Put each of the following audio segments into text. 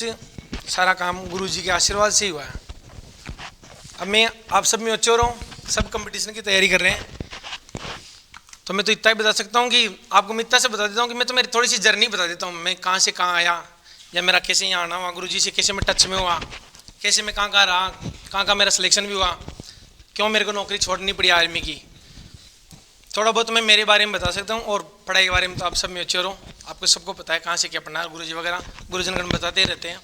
कुछ सारा काम गुरुजी के आशीर्वाद से ही हुआ है। अब मैं आप सब में अच्छे हो रहा हूँ, सब कंपटीशन की तैयारी कर रहे हैं, तो मैं तो इतना ही बता सकता हूँ कि आपको मैं इतना से बता देता हूँ कि मैं तो मेरी थोड़ी सी जर्नी बता देता हूँ, मैं कहाँ से कहाँ आया या मेरा कैसे यहाँ आना हुआ, गुरुजी से कैसे मैं टच में हुआ, कैसे मैं कहाँ रहा, कहाँ मेरा सिलेक्शन भी हुआ, क्यों मेरे को नौकरी छोड़नी पड़ी आर्मी की। थोड़ा बहुत मैं मेरे बारे में बता सकता हूँ, और पढ़ाई के बारे में तो आप सब में अच्छे हो, आपको सबको पता है कहाँ से क्या पढ़ना है, गुरुजी वगैरह गुरुजनगण बताते रहते हैं।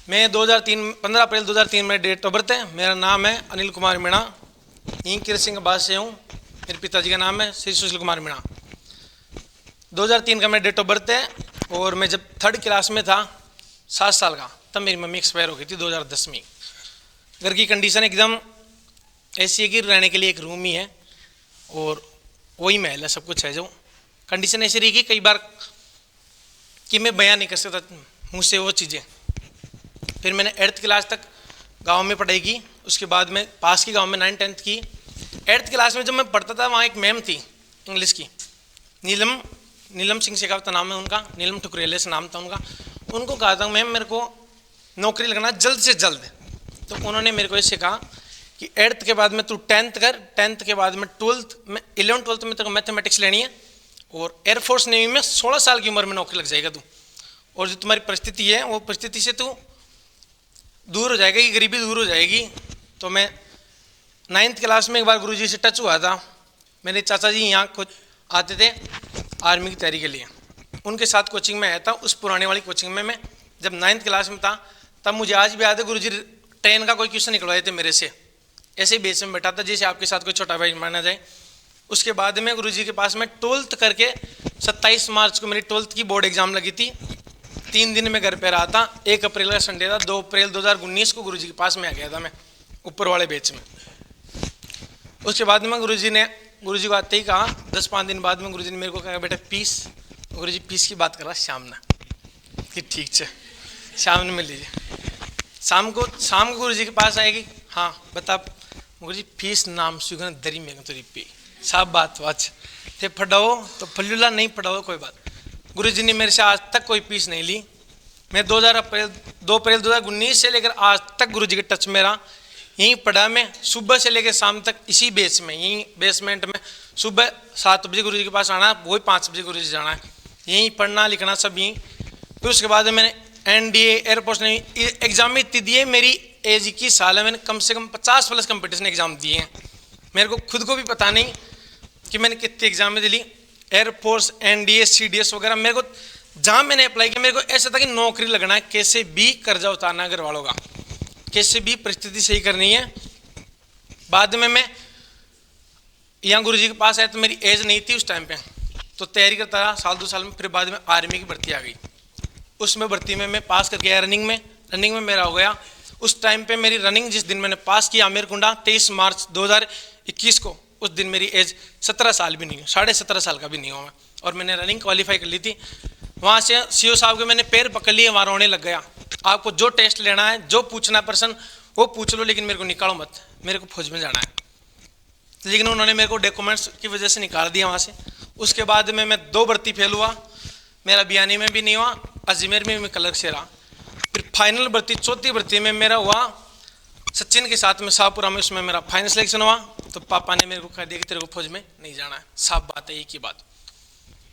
मैं 2003 15 अप्रैल 2003 में डेट ऑफ बर्थ है। मेरा नाम है अनिल कुमार मीणा, यहीं किर सिंह बाद से हूँ। मेरे पिताजी का नाम है श्री सुशील कुमार मीणा। 2003 का मेरा डेट ऑफ बर्थ है, और मैं जब 3rd क्लास में था 7 साल का, तब मेरी मम्मी एक्सपायर हो गई थी 2010 में। घर की कंडीशन एकदम ऐसी है कि रहने के लिए एक रूम ही है और वही महल है, सब कुछ है। जो कंडीशन ऐसी रही कि कई बार कि मैं बयान नहीं कर सकता मुझसे वो चीज़ें। फिर मैंने 8th क्लास तक गांव में पढ़ाई की, उसके बाद में पास की गांव में 9th 10th की। 8th क्लास में जब मैं पढ़ता था, वहाँ एक मैम थी इंग्लिश की, नीलम सिंह शेखावत नाम है उनका, नीलम ठुकरेले से नाम था उनका। उनको कहा था मैम मेरे को नौकरी लगना जल्द से जल्द, तो उन्होंने मेरे को इससे कहा कि 8th के बाद में तू 10th कर, 10th के बाद में 12th में 11 12th में तेरे को मैथमेटिक्स लेनी है, और एयरफोर्स नेवी में 16 साल की उम्र में नौकरी लग जाएगा तू, और जो तुम्हारी परिस्थिति है वो परिस्थिति से तू दूर हो जाएगा, कि गरीबी दूर हो जाएगी। तो मैं 9th क्लास में एक बार गुरुजी से टच हुआ था। मेरे चाचा जी यहाँ कुछ आते थे आर्मी की तैयारी के लिए, उनके साथ कोचिंग में आया था। उस पुराने वाली कोचिंग में मैं जब 9th क्लास में था, तब मुझे आज भी याद है गुरुजी ट्रेन का कोई क्वेश्चन निकलवाए थे मेरे से, ऐसे ही बेस में बैठा था जैसे आपके साथ कोई छोटा भाई माना जाए। उसके बाद में गुरुजी के पास में 12th करके 27 मार्च को मेरी 12th की बोर्ड एग्जाम लगी थी। 3 दिन में घर पे रहा था। 1 अप्रैल का संडे था, 2 अप्रैल 2019 को गुरुजी के पास में आ गया था मैं ऊपर वाले बैच में। उसके बाद में गुरुजी को आते ही कहा, 10-5 दिन बाद में गुरुजी ने मेरे को कहा बेटा फीस, गुरुजी फीस की बात कर रहा शाम ना, कि ठीक है शाम में मिल लीजिए। शाम को गुरुजी के पास आएगी, हाँ बता गुरुजी फीस नाम सुगन दरी में तो पे साफ बात वाच थे, पढ़ाओ तो फल्लूला, नहीं पढ़ाओ कोई बात। गुरुजी ने मेरे से आज तक कोई फीस नहीं ली। मैं 2 अप्रैल 2019 से लेकर आज तक गुरुजी के टच में रहा, यहीं पढ़ा। मैं सुबह से लेकर शाम तक इसी बेस में, यहीं बेसमेंट में, सुबह 7 बजे गुरुजी के पास आना, वही 5 बजे गुरुजी जाना है, यहीं पढ़ना लिखना सब यहीं। फिर उसके बाद मैंने NDA एयरफोर्स ने एग्जाम में इतनी दिए, मेरी एज 21 साल है, मैंने कम से कम 50+ कंपटीशन एग्जाम दिए हैं। मेरे को खुद को भी पता नहीं कि मैंने कितने एग्जाम में दिली, एयरफोर्स NDA CDS वगैरह। मेरे को जहाँ मैंने अप्लाई किया, मेरे को ऐसा था कि नौकरी लगना है, कैसे भी कर्जा उतारना है घर वालों का, कैसे भी परिस्थिति सही करनी है। बाद में मैं यहाँ गुरुजी के पास आया तो मेरी एज नहीं थी उस टाइम पे, तो तैयारी करता रहा 1-2 साल में। फिर बाद में आर्मी की भर्ती आ गई, उसमें भर्ती में मैं पास करके आया। रनिंग में मेरा हो गया। उस टाइम पे मेरी रनिंग जिस दिन मैंने पास किया आमेर कुंडा 23 मार्च 2021 को, उस दिन मेरी एज 17 साल भी नहीं हुई, 17.5 साल का भी नहीं हुआ मैं, और मैंने रनिंग क्वालिफाई कर ली थी। वहाँ से CO साहब के मैंने पैर पकड़ लिए, वहाँ रोने लग गया। आपको जो टेस्ट लेना है, जो पूछना है प्रश्न वो पूछ लो, लेकिन मेरे को निकालो मत, मेरे को फौज में जाना है। लेकिन उन्होंने मेरे को डॉक्यूमेंट्स की वजह से निकाल दिया वहाँ से। उसके बाद में मैं 2 भर्ती फेल हुआ, मेरा बयानी में भी नहीं हुआ, अजमेर में मैं क्लर्क से रहा। फिर फाइनल भर्ती 4थी भर्ती में मेरा हुआ सचिन के साथ में शाहपुरा में, उसमें मेरा फाइनल सिलेक्शन हुआ। तो पापा ने मेरे को कह दिया कि तेरे को फौज में नहीं जाना है, साफ बात है, एक ही बात।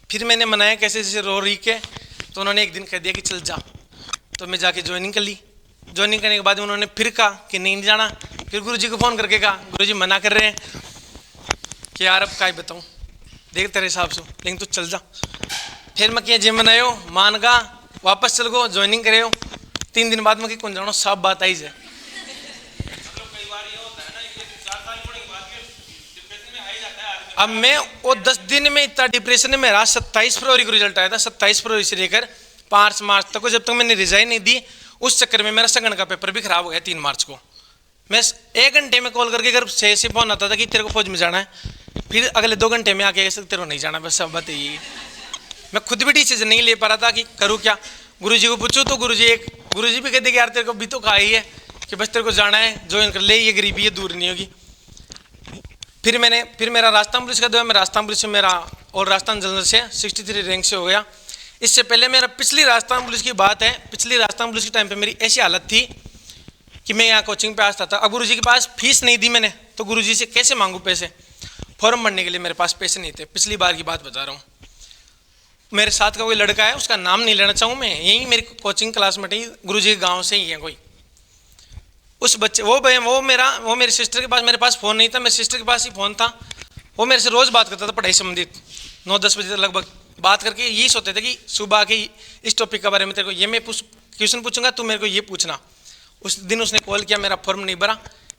फिर मैंने मनाया कैसे जैसे रो रही के, तो उन्होंने एक दिन कह दिया कि चल जा, तो मैं जाके ज्वाइनिंग कर ली। ज्वाइनिंग करने के बाद उन्होंने फिर कहा कि नहीं जाना। फिर गुरुजी को फ़ोन करके कहा गुरुजी मना कर रहे हैं कि यार अब क्या ही बताऊँ, देख तेरे हिसाब से, लेकिन तू चल जा। फिर मैं किया जिम बनायो, मान गा, वापस चल गो, ज्वाइनिंग करे हो। 3 दिन बाद में कि कौन जानो, साफ बात आई जाए। अब मैं वो 10 दिन में इतना डिप्रेशन में रहा। 27 फरवरी को रिजल्ट आया था, 27 फरवरी से लेकर 5 मार्च तक को, जब तक मैंने रिजाइन नहीं दी। उस चक्कर में मेरा सगन का पेपर भी खराब हो गया 3 मार्च को। मैं 1 घंटे में कॉल करके घर से फोन आता था कि तेरे को फौज में जाना है, फिर अगले 2 घंटे में आके तेरे को नहीं जाना, बस सब बात यही। मैं खुद भी डिसीजन नहीं ले पा रहा था कि करूँ क्या। गुरुजी को पूछूं तो गुरुजी भी कहते कि यार तेरे को भी तो कहा ही है कि बस तेरे को जाना है, ज्वाइन कर ले, ये गरीबी है दूर नहीं होगी। फिर मेरा राजस्थान पुलिस का दो है, मैं राजस्थान पुलिस से मेरा और राजस्थान जनरल से 63 रैंक से हो गया। इससे पहले मेरा पिछली राजस्थान पुलिस की बात है, पिछली राजस्थान पुलिस के टाइम पे मेरी ऐसी हालत थी कि मैं यहाँ कोचिंग पे आता था। अब गुरुजी के पास फीस नहीं दी मैंने, तो गुरुजी से कैसे मांगू पैसे? फॉर्म भरने के लिए मेरे पास पैसे नहीं थे, पिछली बार की बात बता रहा हूँ। मेरे साथ का कोई लड़का है, उसका नाम नहीं लेना चाहूँ मैं, यही मेरी कोचिंग क्लासमेट ही, गुरुजी के गाँव से ही है कोई। उस बच्चे वो मेरी सिस्टर के पास, मेरे पास फ़ोन नहीं था, मेरी सिस्टर के पास ही फ़ोन था। वो मेरे से रोज़ बात करता था पढ़ाई संबंधित, 9-10 बजे तक लगभग बात करके यही सोचते थे कि सुबह के इस टॉपिक के बारे में तेरे को ये मैं क्वेश्चन पूछूंगा, तू मेरे को ये पूछना। उस दिन उसने कॉल किया, मेरा फॉर्म नहीं भरा,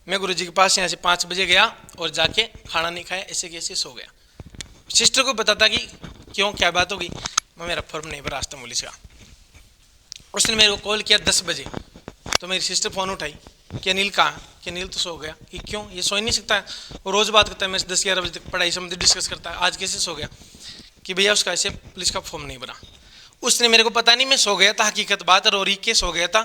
मैं गुरुजी के पास यहाँ से 5 बजे गया और जाके खाना नहीं खाया, ऐसे कैसे सो गया। सिस्टर को पता था कि क्यों, क्या बात होगी, मेरा फॉर्म नहीं भरा राजस्थान पुलिस का। उसने मेरे को कॉल किया 10 बजे, तो मेरी सिस्टर फ़ोन उठाई कि अनिल कहाँ, कि अनिल तो सो गया। कि क्यों, ये सो ही नहीं सकता है, वो रोज़ बात करता है मेरे से 10-11 बजे तक पढ़ाई संबंधी डिस्कस करता है, आज कैसे सो गया? कि भैया उसका ऐसे पुलिस का फॉर्म नहीं भरा। उसने मेरे को पता नहीं मैं सो गया था, हकीकत बात रो के सो गया था।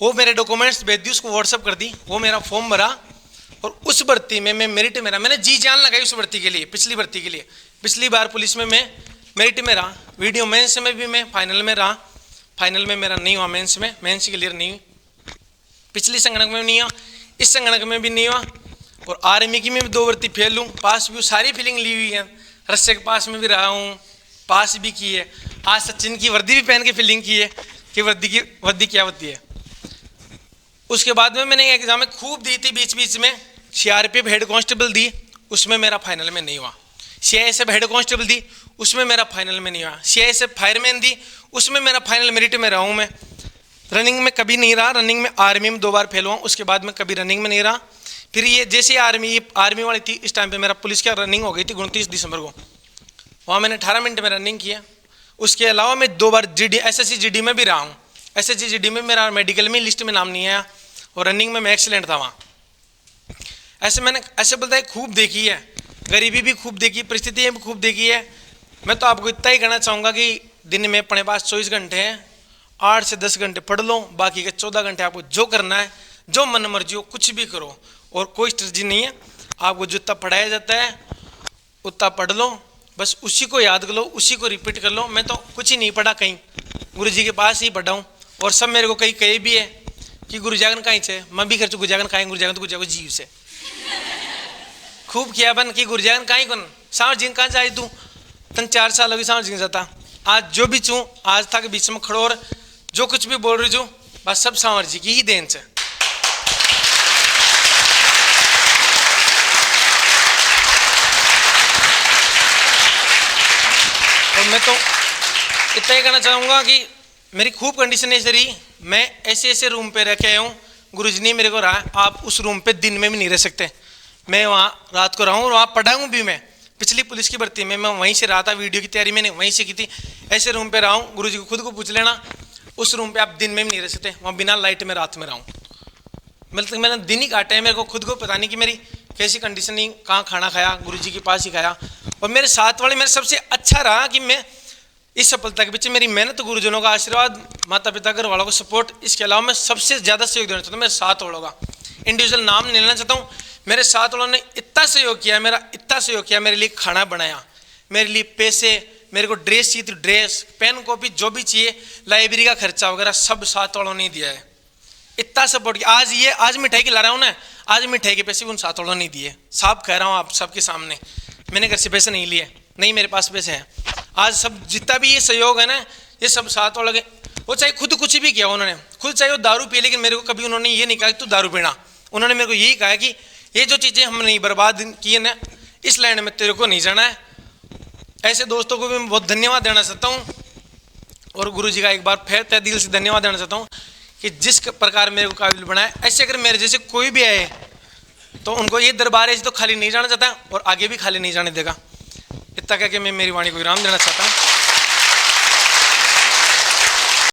वो मेरे डॉक्यूमेंट्स भेज दी, उसको व्हाट्सअप कर दी, वो मेरा फॉर्म भरा और उस भर्ती में मैं मेरिट में रहा। मैंने जी जान लगाई उस भर्ती के लिए, पिछली भर्ती के लिए। पिछली बार पुलिस में मैं मेरिट में रहा, वीडियो मेंस में भी मैं फाइनल में रहा, फाइनल में मेरा नहीं हुआ, मेंस क्लियर नहीं हुई। पिछली संगणक में नहीं हुआ, इस संगणक में भी नहीं हुआ, और आर्मी की में भी 2 भर्ती फेल हूँ, पास भी सारी फीलिंग ली हुई है। रस्से के पास में भी रहा हूँ, पास भी की है। आज सचिन की वर्दी भी पहन के फीलिंग की है कि वर्दी क्या होती है। उसके बाद में मैंने एग्जाम में खूब दी थी, बीच बीच में CRPF हेड कांस्टेबल दी, उसमें मेरा फाइनल में नहीं हुआ। CISF हेड कांस्टेबल दी, उसमें मेरा फाइनल में नहीं हुआ। CISF फायरमैन दी, उसमें मेरा फाइनल मेरिट में रहा हूँ मैं। रनिंग में कभी नहीं रहा, रनिंग में आर्मी में 2 बार फेल हुआ, उसके बाद में कभी रनिंग में नहीं रहा। फिर ये जैसे आर्मी वाली थी, इस टाइम पे मेरा पुलिस की रनिंग हो गई थी 29 दिसंबर को, वहाँ मैंने 18 मिनट में रनिंग किया। उसके अलावा मैं 2 बार SSC GD में भी रहा हूँ। SSC GD में मेरा मेडिकल में लिस्ट में नाम नहीं आया, और रनिंग में मैं एक्सीलेंट था वहाँ। ऐसे बोलता है खूब देखी है, गरीबी भी खूब देखी, परिस्थितियाँ भी खूब देखी है। मैं तो आपको इतना ही कहना चाहूँगा कि दिन में अपने पास 24 घंटे हैं, 8 से 10 घंटे पढ़ लो, बाकी के 14 घंटे आपको जो करना है, जो मन मर्जी हो, कुछ भी करो, और कोई स्ट्रेटजी नहीं है। आपको जितना पढ़ाया जाता है उतना पढ़ लो, बस उसी को याद कर लो, उसी को रिपीट कर लो। मैं तो कुछ ही नहीं पढ़ा कहीं, गुरुजी के पास ही पढ़ा हूँ, और सब मेरे को कहीं कहे भी है कि गुरुजागन कहीं से, मैं भी खर्च गुरुजागन खाएंगे, गुरुजागन तो गुरुजागन जीव से खूब किया बन कि गुरुजागन कहीं कौन सांवर जी कहाँ जाए तू, तन 4 साल होगी सांवर जी जाता। आज जो भी चूँ, आज तक बीच में खड़ो और जो कुछ भी बोल रही हूँ, बस सब सांवर जी की ही देन से। और मैं तो इतना ही कहना चाहूँगा कि मेरी खूब कंडीशन ऐसे रही, मैं ऐसे रूम पे रह के आया हूँ, गुरुजी ने मेरे को रहा, आप उस रूम पे दिन में भी नहीं रह सकते। मैं वहाँ रात को रहा हूँ और वहाँ पढ़ा हूँ भी। मैं पिछली पुलिस की भर्ती में मैं वहीं से रहा था, वीडियो की तैयारी मैंने वहीं से की थी। ऐसे रूम पे रहा हूँ, गुरुजी को खुद को पूछ लेना, उस रूम पे आप दिन में भी नहीं रह सकते, वहाँ बिना लाइट में रात में रहा हूँ। मतलब मैंने दिन ही काटे हैं, मेरे को खुद को पता नहीं कि मेरी कैसी कंडीशन नहीं, कहाँ खाना खाया, गुरुजी के पास ही खाया। और मेरे साथ वाले मेरे सबसे अच्छा रहा कि मैं इस सफलता के पीछे मेरी मेहनत, गुरुजनों का आशीर्वाद, माता पिता घर वालों का सपोर्ट, इसके अलावा मैं सबसे ज़्यादा सहयोग देना चाहता हूँ मेरे साथ वालों का। इंडिविजुअल नाम नहीं लेना चाहता हूँ, मेरे साथ वालों ने इतना सहयोग किया, इतना सहयोग किया, मेरे लिए खाना बनाया, मेरे लिए पैसे, मेरे को ड्रेस चाहिए थी, ड्रेस, पेन, कॉपी, जो भी चाहिए, लाइब्रेरी का खर्चा वगैरह सब साथ वालों ने दिया है। इतना सपोर्ट किया। आज मिठाई खिला रहा हूँ ना, आज मिठाई के पैसे भी उन साथ वालों ने दिए। साफ कह रहा हूँ आप सबके सामने, मैंने घर से पैसे नहीं लिए, नहीं मेरे पास पैसे हैं। आज सब जितना भी ये सहयोग है ना, ये सब साथ वालों के। वो चाहे खुद कुछ भी किया उन्होंने, खुद चाहे वो दारू पिए, लेकिन मेरे को कभी उन्होंने ये नहीं कहा कि तू दारू पीना। उन्होंने मेरे को यही कहा कि ये जो चीज़ें हमने बर्बाद की है ना, इस लाइन में तेरे को नहीं जाना है। ऐसे दोस्तों को भी मैं बहुत धन्यवाद देना चाहता हूँ, और गुरुजी का एक बार फिर तहे दिल से धन्यवाद देना चाहता हूँ कि जिस प्रकार मेरे को काबिल बनाए। ऐसे अगर मेरे जैसे कोई भी आए तो उनको ये दरबार ऐसे तो खाली नहीं जाना चाहता, और आगे भी खाली नहीं जाने देगा। इतना कह के मैं मेरी वाणी को विराम देना चाहता हूँ।